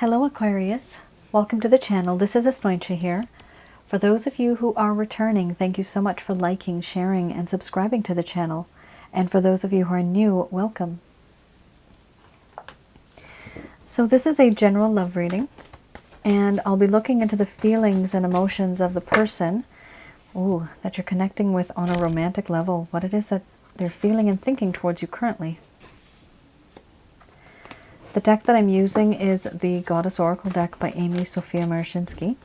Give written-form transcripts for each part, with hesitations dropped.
Hello Aquarius, welcome to the channel. This is Asnointia here. For those of you who are returning, thank you so much for liking, sharing, and subscribing to the channel. And for those of you who are new, welcome. So this is a general love reading, and I'll be looking into the feelings and emotions of the person that you're connecting with on a romantic level, what it is that they're feeling and thinking towards you currently. The deck that I'm using is the Goddess Oracle deck by Amy Sophia Marashinsky.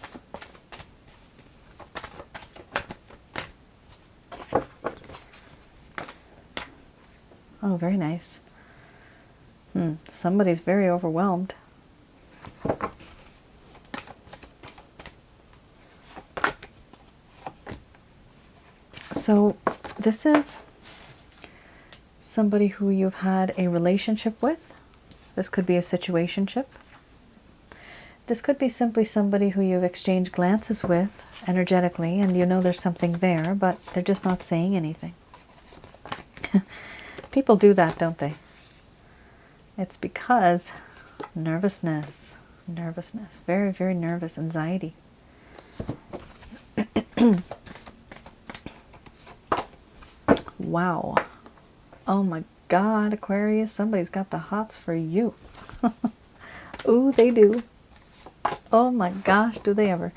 Oh, very nice. Somebody's very overwhelmed. So this is somebody who you've had a relationship with. This could be a situationship. This could be simply somebody who you've exchanged glances with energetically, and you know there's something there, but they're just not saying anything. People do that, don't they? It's because nervousness, very, very nervous, anxiety. Wow. Oh my God, Aquarius, somebody's got the hots for you. Ooh, they do. Oh my gosh, do they ever.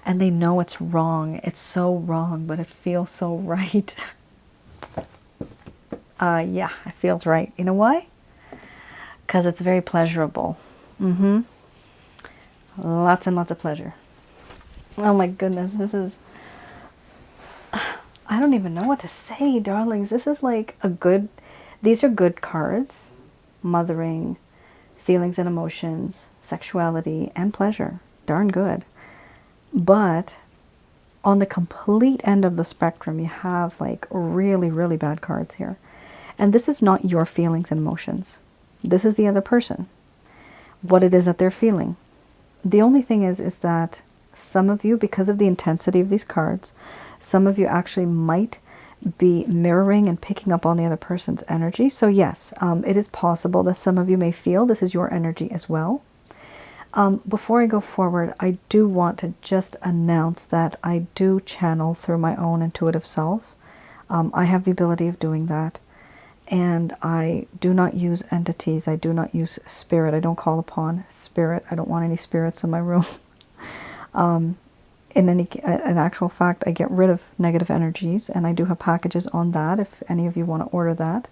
And they know it's wrong. It's so wrong, but it feels so right. Yeah, it feels right. You know why? Because it's very pleasurable. Lots and lots of pleasure. Oh my goodness, this is... I don't even know what to say, darlings. This is like a good... These are good cards. Mothering, feelings and emotions, sexuality, and pleasure. Darn good. But on the complete end of the spectrum, you have like really, really bad cards here. And this is not your feelings and emotions. This is the other person. What it is that they're feeling. The only thing is that some of you, because of the intensity of these cards, some of you actually might be mirroring and picking up on the other person's energy. So yes, it is possible that some of you may feel this is your energy as well. Before I go forward, I do want to just announce that I do channel through my own intuitive self. I have the ability of doing that. And I do not use entities. I do not use spirit. I don't call upon spirit. I don't want any spirits in my room. In actual fact, I get rid of negative energies, and I do have packages on that if any of you want to order that.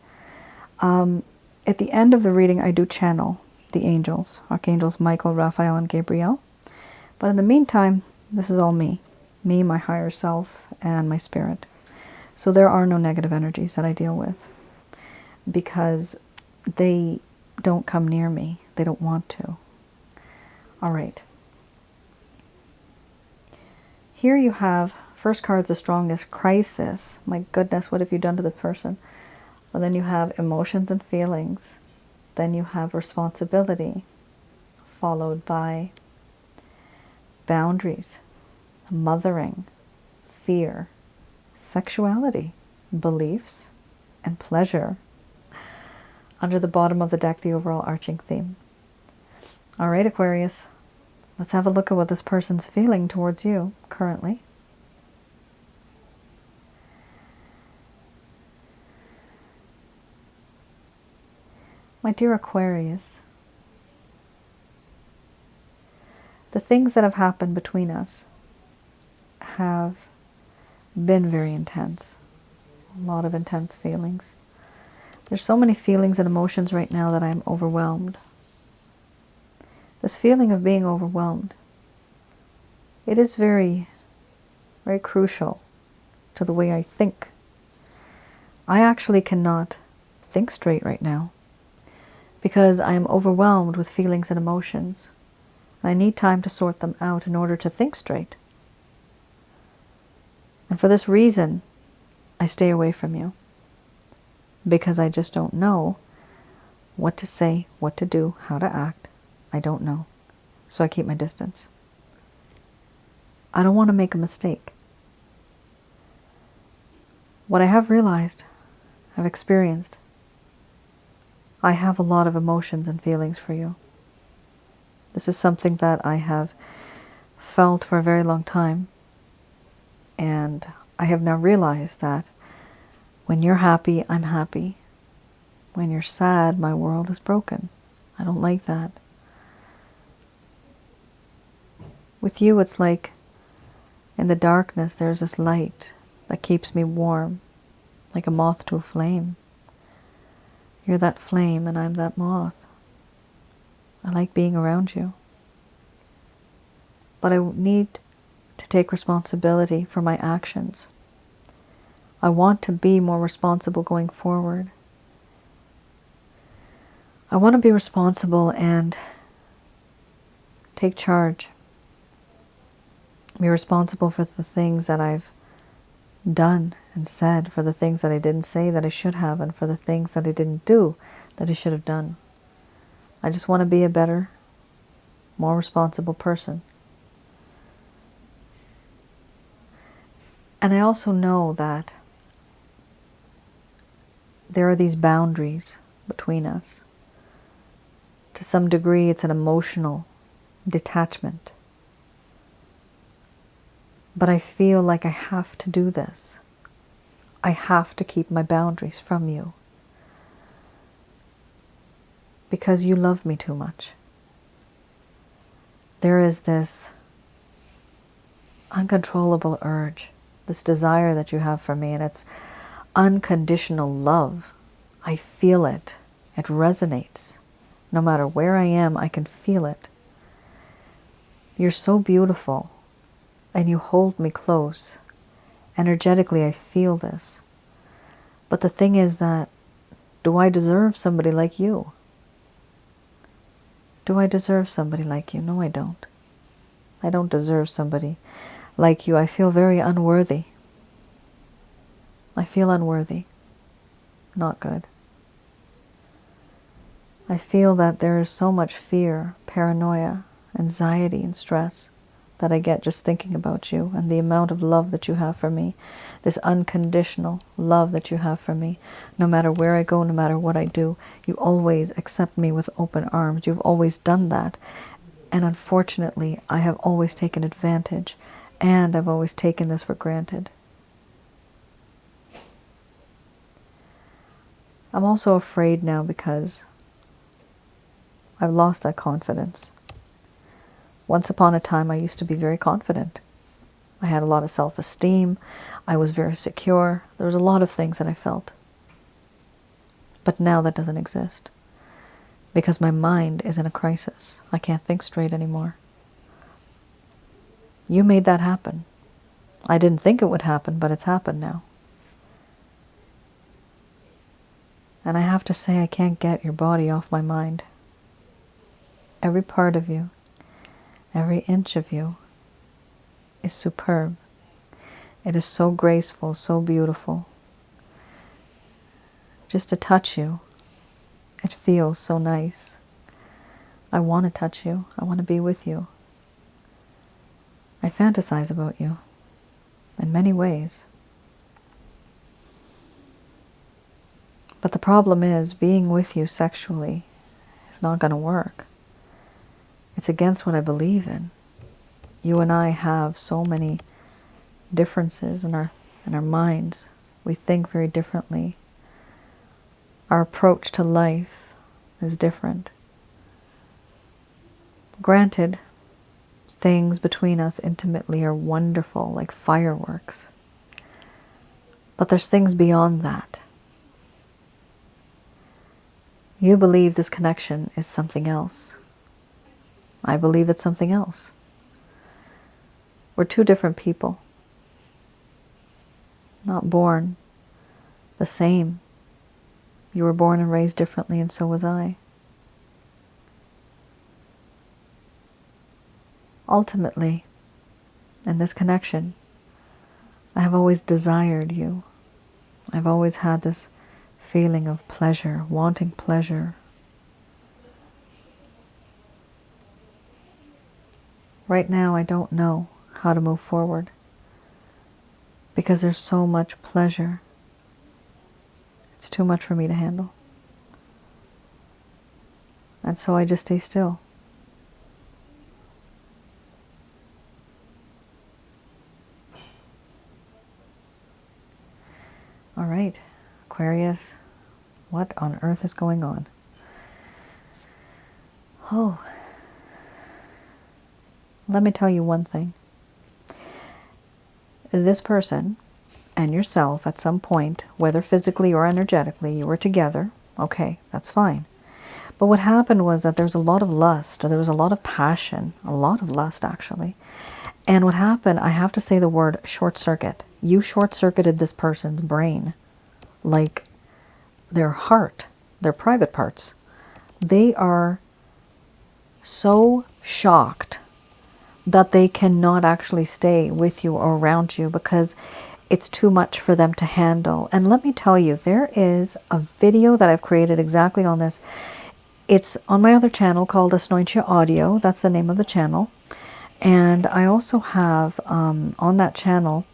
At the end of the reading, I do channel the angels, Archangels Michael, Raphael, and Gabriel. But in the meantime, this is all me, my higher self, and my spirit. So there are no negative energies that I deal with because they don't come near me. They don't want to. All right. Here you have, first card's the strongest, crisis. My goodness, what have you done to the person? Well, then you have emotions and feelings. Then you have responsibility, followed by boundaries, mothering, fear, sexuality, beliefs, and pleasure. Under the bottom of the deck, the overall arching theme. All right, Aquarius. Let's have a look at what this person's feeling towards you currently. My dear Aquarius, the things that have happened between us have been very intense. A lot of intense feelings. There's so many feelings and emotions right now that I'm overwhelmed. This feeling of being overwhelmed, it is very, very crucial to the way I think. I actually cannot think straight right now because I am overwhelmed with feelings and emotions. And I need time to sort them out in order to think straight. And for this reason, I stay away from you because I just don't know what to say, what to do, how to act. I don't know. So I keep my distance. I don't want to make a mistake. What I have realized, I've experienced, I have a lot of emotions and feelings for you. This is something that I have felt for a very long time. And I have now realized that when you're happy, I'm happy. When you're sad, my world is broken. I don't like that. With you, it's like in the darkness, there's this light that keeps me warm, like a moth to a flame. You're that flame and I'm that moth. I like being around you. But I need to take responsibility for my actions. I want to be more responsible going forward. I want to be responsible and take charge. Be responsible for the things that I've done and said, for the things that I didn't say that I should have, and for the things that I didn't do that I should have done. I just want to be a better, more responsible person. And I also know that there are these boundaries between us. To some degree, it's an emotional detachment. But I feel like I have to do this. I have to keep my boundaries from you. Because you love me too much. There is this uncontrollable urge, this desire that you have for me, and it's unconditional love. I feel it. It resonates. No matter where I am, I can feel it. You're so beautiful, and you hold me close. Energetically, I feel this. But the thing is that, do I deserve somebody like you? Do I deserve somebody like you? No, I don't. I don't deserve somebody like you. I feel very unworthy. I feel unworthy. Not good. I feel that there is so much fear, paranoia, anxiety, and stress that I get just thinking about you and the amount of love that you have for me, this unconditional love that you have for me. No matter where I go, no matter what I do, you always accept me with open arms. You've always done that. And unfortunately, I have always taken advantage, and I've always taken this for granted. I'm also afraid now because I've lost that confidence. Once upon a time, I used to be very confident. I had a lot of self-esteem. I was very secure. There was a lot of things that I felt. But now that doesn't exist. Because my mind is in a crisis. I can't think straight anymore. You made that happen. I didn't think it would happen, but it's happened now. And I have to say, I can't get your body off my mind. Every part of you, every inch of you is superb. It is so graceful, so beautiful. Just to touch you, it feels so nice. I want to touch you. I want to be with you. I fantasize about you in many ways. But the problem is, being with you sexually is not going to work. It's against what I believe in. You and I have so many differences in our minds. We think very differently. Our approach to life is different. Granted, things between us intimately are wonderful, like fireworks. But there's things beyond that. You believe this connection is something else. I believe it's something else. We're two different people. Not born the same. You were born and raised differently, and so was I. Ultimately, in this connection, I have always desired you. I've always had this feeling of pleasure, wanting pleasure. Right now, I don't know how to move forward because there's so much pleasure. It's too much for me to handle. And so I just stay still. All right, Aquarius, what on earth is going on? Oh, let me tell you one thing. This person and yourself at some point, whether physically or energetically, you were together. Okay, that's fine. But what happened was that there was a lot of lust, there was a lot of passion, a lot of lust actually. And what happened, I have to say the word short circuit. You short circuited this person's brain, like their heart, their private parts. They are so shocked that they cannot actually stay with you or around you because it's too much for them to handle. And let me tell you, there is a video that I've created exactly on this. It's on my other channel called Asnointia Audio. That's the name of the channel. And I also have on that channel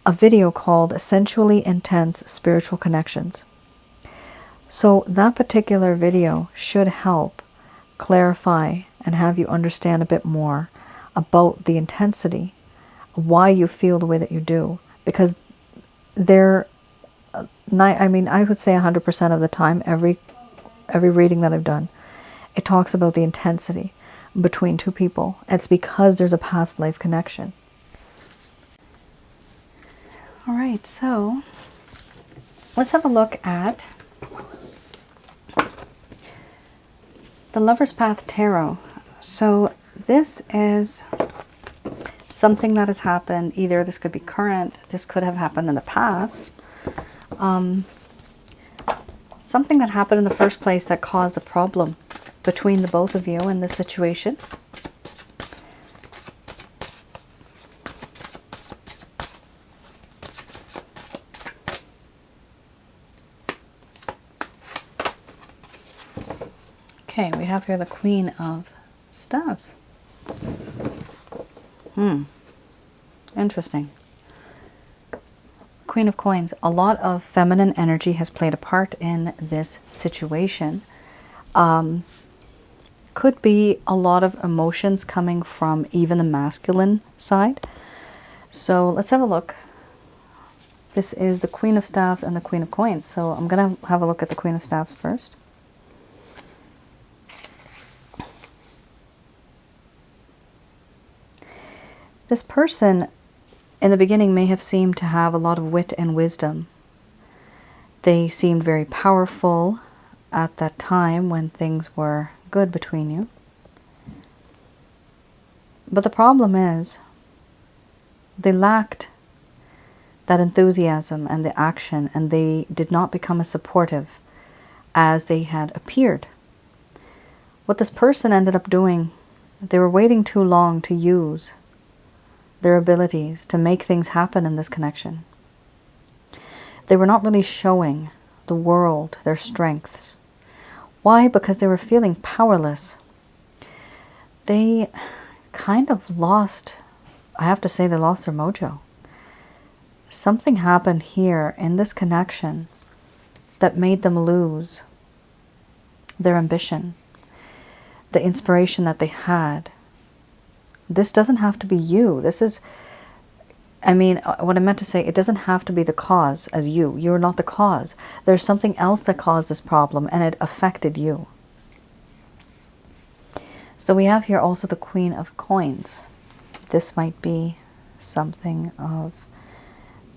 a video called Sensually Intense Spiritual Connections. So that particular video should help clarify and have you understand a bit more about the intensity, why you feel the way that you do. Because I would say 100% of the time, every reading that I've done, it talks about the intensity between two people. It's because there's a past life connection. All right, so let's have a look at the Lover's Path Tarot. So this is something that has happened. Either this could be current, this could have happened in the past. Something that happened in the first place that caused the problem between the both of you in this situation. Okay, we have here the Queen of Staves. Interesting. Queen of Coins. A lot of feminine energy has played a part in this situation. Could be a lot of emotions coming from even the masculine side. So let's have a look. This is the Queen of Staves and the Queen of Coins. So I'm going to have a look at the Queen of Staves first. This person in the beginning may have seemed to have a lot of wit and wisdom. They seemed very powerful at that time when things were good between you. But the problem is they lacked that enthusiasm and the action, and they did not become as supportive as they had appeared. What this person ended up doing, they were waiting too long to use their abilities to make things happen in this connection. They were not really showing the world their strengths. Why? Because they were feeling powerless. They kind of lost, I have to say, they lost their mojo. Something happened here in this connection that made them lose their ambition, the inspiration that they had. This doesn't have to be you. This is, what I meant to say, it doesn't have to be the cause as you. You're not the cause. There's something else that caused this problem, and it affected you. So we have here also the Queen of Coins. This might be something of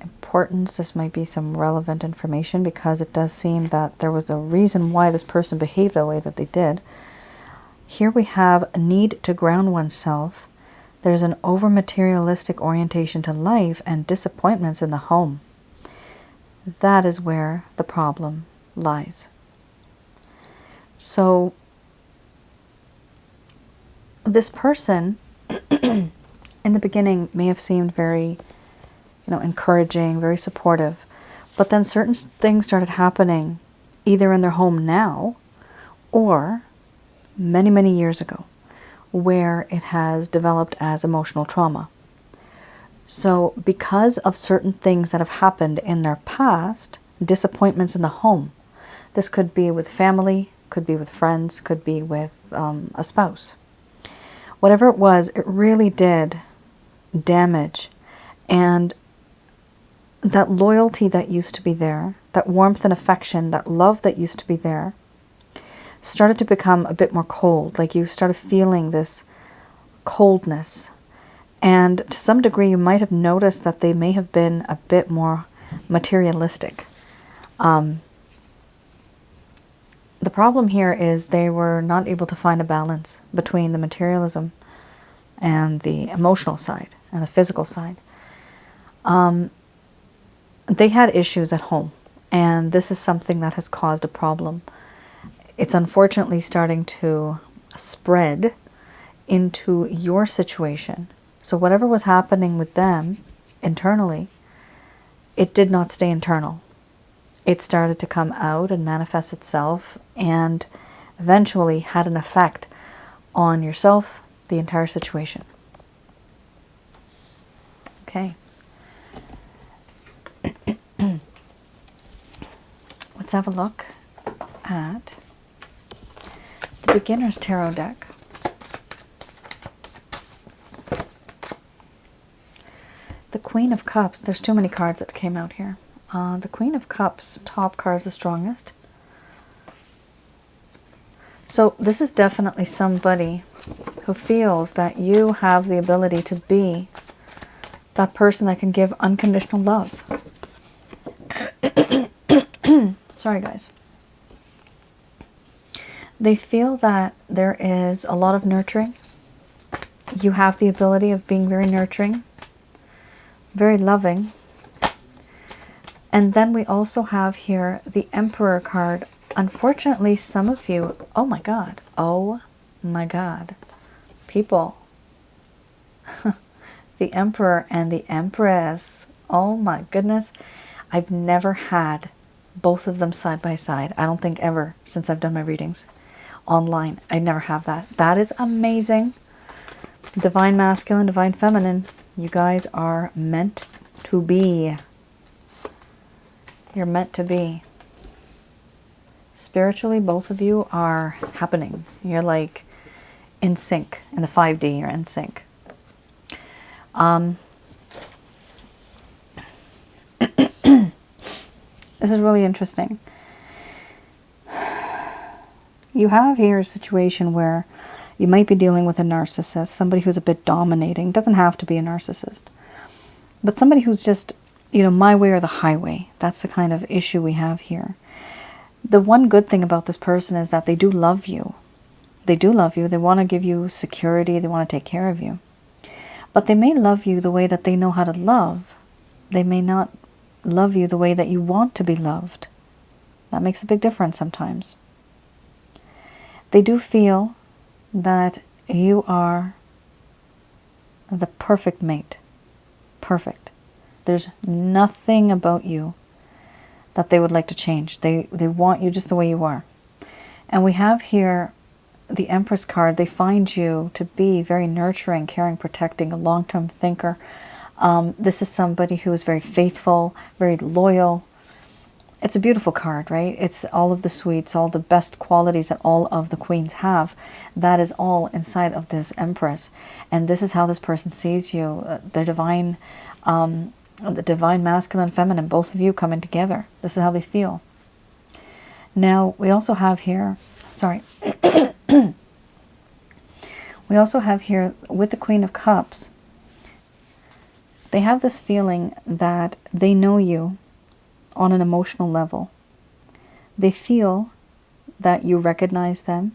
importance. This might be some relevant information, because it does seem that there was a reason why this person behaved the way that they did. Here we have a need to ground oneself. There's an over-materialistic orientation to life and disappointments in the home. That is where the problem lies. So this person in the beginning may have seemed very, encouraging, very supportive, but then certain things started happening either in their home now or many, many years ago, where it has developed as emotional trauma. So because of certain things that have happened in their past, disappointments in the home, this could be with family, could be with friends, could be with a spouse. Whatever it was, it really did damage. And that loyalty that used to be there, that warmth and affection, that love that used to be there, started to become a bit more cold. Like you started feeling this coldness. And to some degree, you might have noticed that they may have been a bit more materialistic. The problem here is they were not able to find a balance between the materialism and the emotional side and the physical side. They had issues at home, and this is something that has caused a problem. It's unfortunately starting to spread into your situation. So whatever was happening with them internally, it did not stay internal. It started to come out and manifest itself, and eventually had an effect on yourself, the entire situation. Okay. Let's have a look at the Beginner's Tarot deck. The Queen of Cups. There's too many cards that came out here. The Queen of Cups, top card is the strongest. So this is definitely somebody who feels that you have the ability to be that person that can give unconditional love. Sorry, guys. They feel that there is a lot of nurturing. You have the ability of being very nurturing, very loving. And then we also have here the Emperor card. Unfortunately, some of you, oh my God, people, the Emperor and the Empress, oh my goodness, I've never had both of them side by side. I don't think ever since I've done my readings online. I never have that. That is amazing. Divine Masculine, Divine Feminine, you guys are meant to be. You're meant to be. Spiritually, both of you are happening. You're like in sync. In the 5D, you're in sync. This is really interesting. You have here a situation where you might be dealing with a narcissist, somebody who's a bit dominating. Doesn't have to be a narcissist. But somebody who's just, you know, my way or the highway. That's the kind of issue we have here. The one good thing about this person is that they do love you. They do love you. They want to give you security. They want to take care of you. But they may love you the way that they know how to love. They may not love you the way that you want to be loved. That makes a big difference sometimes. They do feel that you are the perfect mate. Perfect. There's nothing about you that they would like to change. They want you just the way you are. And we have here the Empress card. They find you to be very nurturing, caring, protecting, a long-term thinker. This is somebody who is very faithful, very loyal. It's a beautiful card, right? It's all of the sweets, all the best qualities that all of the queens have. That is all inside of this Empress. And this is how this person sees you. The divine masculine, feminine, both of you coming together. This is how they feel. Now, we also have here, we also have here with the Queen of Cups, they have this feeling that they know you on an emotional level. They feel that you recognize them.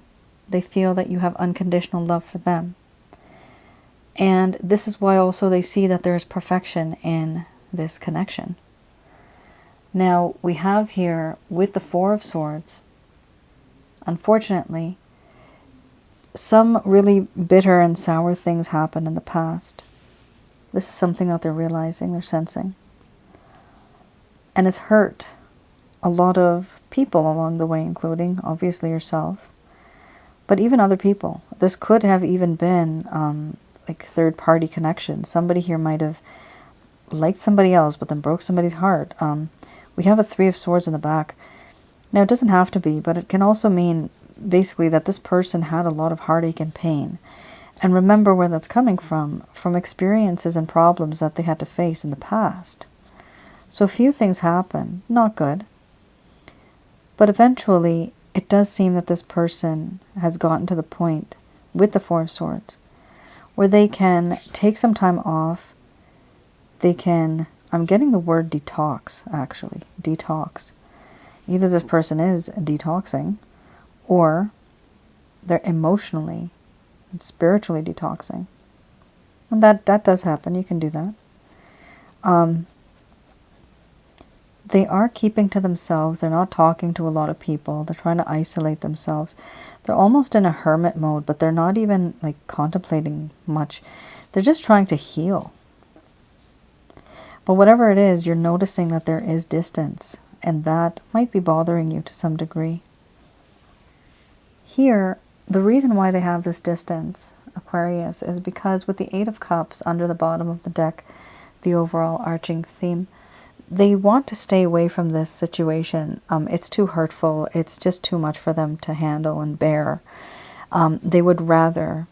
They feel that you have unconditional love for them. And this is why also they see that there is perfection in this connection. Now, we have here with the Four of Swords, unfortunately, some really bitter and sour things happened in the past. This is something that they're realizing, they're sensing. And it's hurt a lot of people along the way, including, obviously, yourself. But even other people. This could have even been like third-party connection. Somebody here might have liked somebody else, but then broke somebody's heart. We have a Three of Swords in the back. Now, it doesn't have to be, but it can also mean basically that this person had a lot of heartache and pain. And remember where that's coming from experiences and problems that they had to face in the past. So a few things happen, not good. But eventually, it does seem that this person has gotten to the point with the Four of Swords where they can take some time off. They can, I'm getting the word detox, actually, detox. Either this person is detoxing or they're emotionally and spiritually detoxing. And that does happen. You can do that. They are keeping to themselves. They're not talking to a lot of people. They're trying to isolate themselves. They're almost in a hermit mode, but they're not even like contemplating much. They're just trying to heal. But whatever it is, you're noticing that there is distance, and that might be bothering you to some degree. Here, the reason why they have this distance, Aquarius, is because with the Eight of Cups under the bottom of the deck, the overall arching theme, they want to stay away from this situation. It's too hurtful. It's just too much for them to handle and bear. They would rather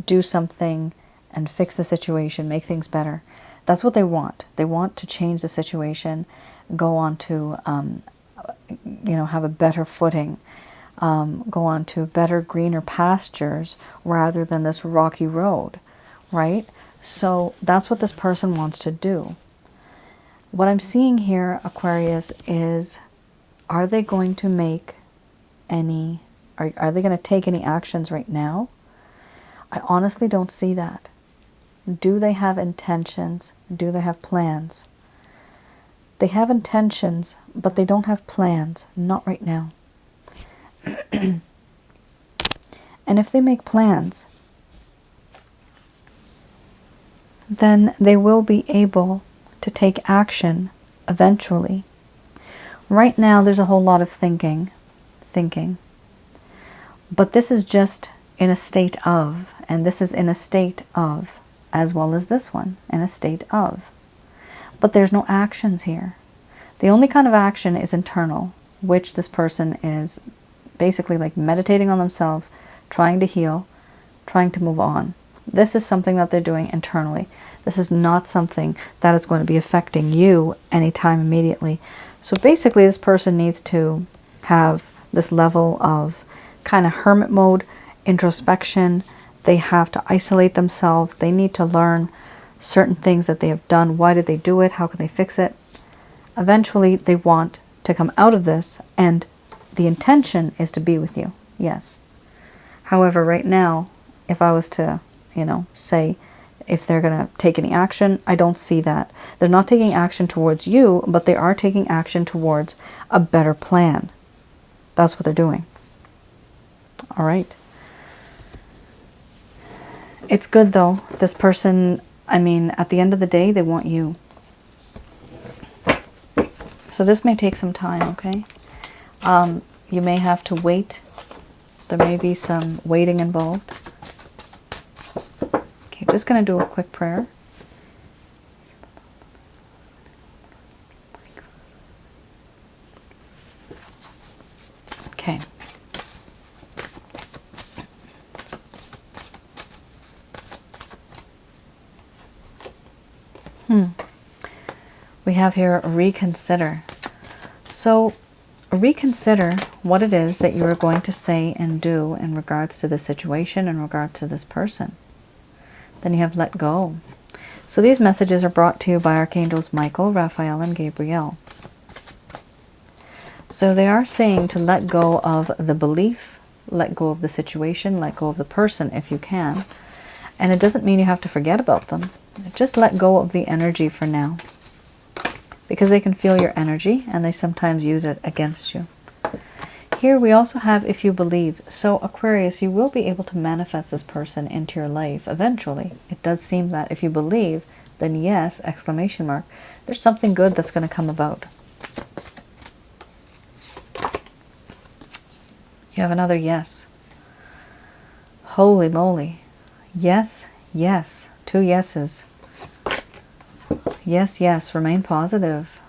do something and fix the situation, make things better. That's what they want. They want to change the situation, go on to, have a better footing, go on to better, greener pastures rather than this rocky road, right? So that's what this person wants to do. What I'm seeing here, Aquarius, is are they going to make any, are they going to take any actions right now? I honestly don't see that. Do they have intentions? Do they have plans? They have intentions, but they don't have plans. Not right now. And if they make plans, then they will be able to take action eventually. Right now, there's a whole lot of thinking. But this is just in a state of, and this is in a state of, as well as this one, in a state of. But there's no actions here. The only kind of action is internal, which this person is basically like meditating on themselves, trying to heal, trying to move on. This is something that they're doing internally. This is not something that is going to be affecting you anytime immediately. So basically, this person needs to have this level of kind of hermit mode, introspection. They have to isolate themselves. They need to learn certain things that they have done. Why did they do it? How can they fix it? Eventually, they want to come out of this, and the intention is to be with you. Yes. However, right now, if I was to, say if they're going to take any action, I don't see that. They're not taking action towards you, but they are taking action towards a better plan. That's what they're doing. All right. It's good though. This person, at the end of the day, they want you. So this may take some time, okay? You may have to wait. There may be some waiting involved. Okay, just going to do a quick prayer. Okay. We have here reconsider. So reconsider what it is that you are going to say and do in regards to this situation, in regards to this person. Then you have let go. So these messages are brought to you by Archangels Michael, Raphael, and Gabriel. So they are saying to let go of the belief, let go of the situation, let go of the person if you can. And it doesn't mean you have to forget about them. Just let go of the energy for now. Because they can feel your energy and they sometimes use it against you. Here we also have if you believe. So Aquarius, you will be able to manifest this person into your life eventually. It does seem that if you believe, then yes, exclamation mark, there's something good that's going to come about. You have another yes. Holy moly. Yes, yes. 2 yeses. Yes, yes. Remain positive.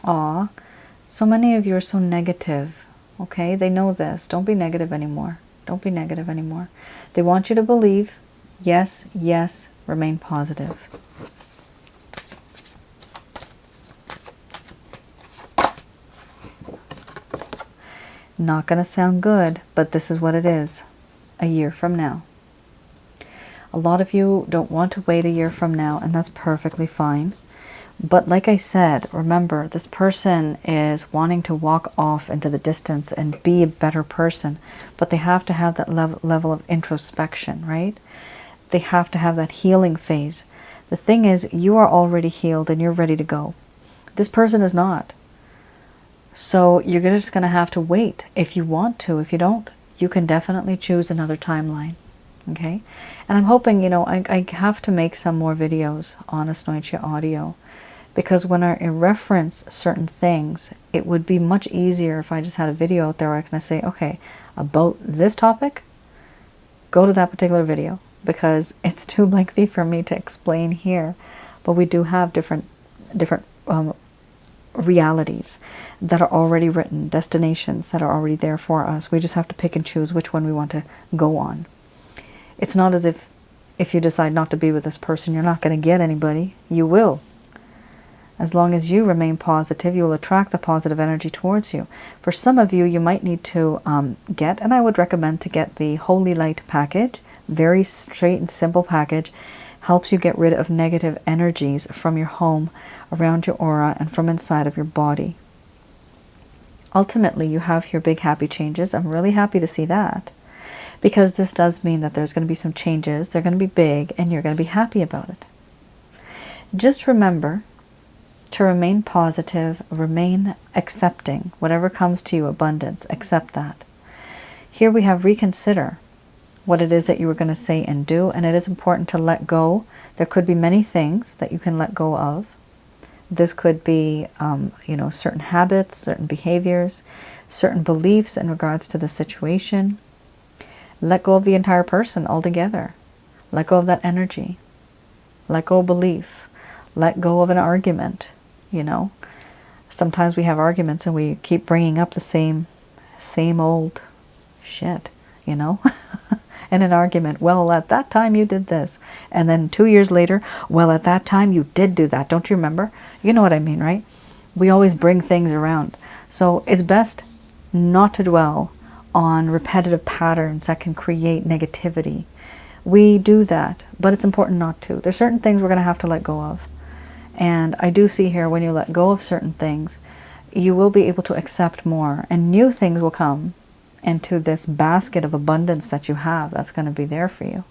Aw. So many of you are so negative. Okay? They know this. Don't be negative anymore. Don't be negative anymore. They want you to believe. Yes, yes. Remain positive. Not going to sound good, but this is what it is. A year from now. A lot of you don't want to wait a year from now, and that's perfectly fine. But like I said, remember, this person is wanting to walk off into the distance and be a better person, but they have to have that level of introspection, right? They have to have that healing phase. The thing is, you are already healed and you're ready to go. This person is not. So you're just going to have to wait if you want to. If you don't, you can definitely choose another timeline. Okay? And I'm hoping, you know, I have to make some more videos on Asnointia audio, because when I reference certain things, it would be much easier if I just had a video out there where I can say, okay, about this topic, go to that particular video, because it's too lengthy for me to explain here. But we do have different realities that are already written, destinations that are already there for us. We just have to pick and choose which one we want to go on. It's not as if you decide not to be with this person, you're not going to get anybody. You will. As long as you remain positive, you will attract the positive energy towards you. For some of you, you might need to get, and I would recommend to get the Holy Light package. Very straight and simple package. Helps you get rid of negative energies from your home, around your aura, and from inside of your body. Ultimately, you have your big happy changes. I'm really happy to see that, because this does mean that there's going to be some changes. They're going to be big, and you're going to be happy about it. Just remember to remain positive, remain accepting. Whatever comes to you, abundance, accept that. Here we have reconsider what it is that you were going to say and do, and it is important to let go. There could be many things that you can let go of. This could be, you know, certain habits, certain behaviors, certain beliefs in regards to the situation. Let go of the entire person altogether. Let go of that energy. Let go of belief. Let go of an argument. You know, sometimes we have arguments and we keep bringing up the same old shit, you know, in an argument. Well, at that time you did this. And then 2 years later, well, at that time you did do that. Don't you remember? You know what I mean, right? We always bring things around. So it's best not to dwell on repetitive patterns that can create negativity. We do that, but it's important not to. There's certain things we're going to have to let go of. And I do see here, when you let go of certain things, you will be able to accept more, and new things will come into this basket of abundance that you have that's going to be there for you.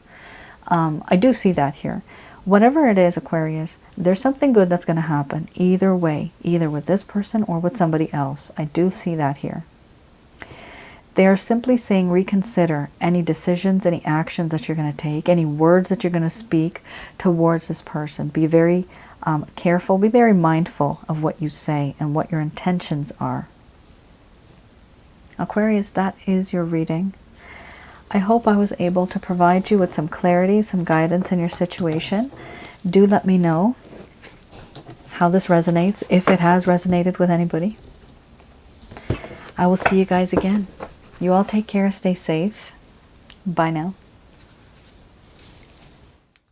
I do see that here. Whatever it is, Aquarius, there's something good that's going to happen either way, either with this person or with somebody else. I do see that here. They are simply saying reconsider any decisions, any actions that you're going to take, any words that you're going to speak towards this person. Be very careful, be very mindful of what you say and what your intentions are. Aquarius, that is your reading. I hope I was able to provide you with some clarity, some guidance in your situation. Do let me know how this resonates, if it has resonated with anybody. I will see you guys again. You all take care, stay safe. Bye now.